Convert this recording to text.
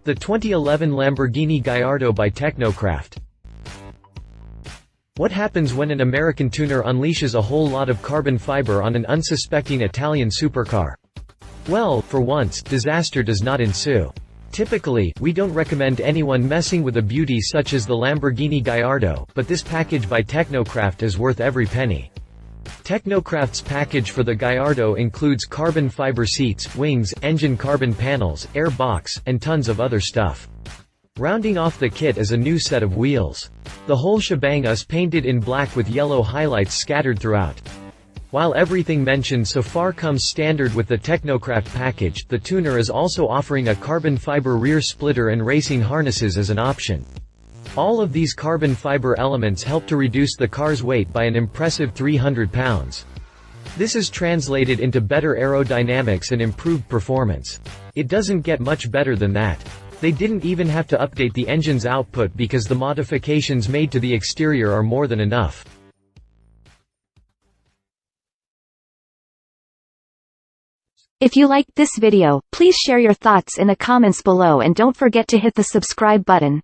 The 2011 Lamborghini Gallardo by Tecnocraft. What happens when an American tuner unleashes a whole lot of carbon fiber on an unsuspecting Italian supercar? Well, for once, disaster does not ensue. Typically, we don't recommend anyone messing with a beauty such as the Lamborghini Gallardo, but this package by Tecnocraft is worth every penny. Tecnocraft's package for the Gallardo includes carbon fiber seats, wings, engine carbon panels, air box, and tons of other stuff. Rounding off the kit is a new set of wheels. The whole shebang is painted in black with yellow highlights scattered throughout. While everything mentioned so far comes standard with the Tecnocraft package, the tuner is also offering a carbon fiber rear splitter and racing harnesses as an option. All of these carbon fiber elements help to reduce the car's weight by an impressive 300 pounds. This is translated into better aerodynamics and improved performance. It doesn't get much better than that. They didn't even have to update the engine's output because the modifications made to the exterior are more than enough. If you liked this video, please share your thoughts in the comments below and don't forget to hit the subscribe button.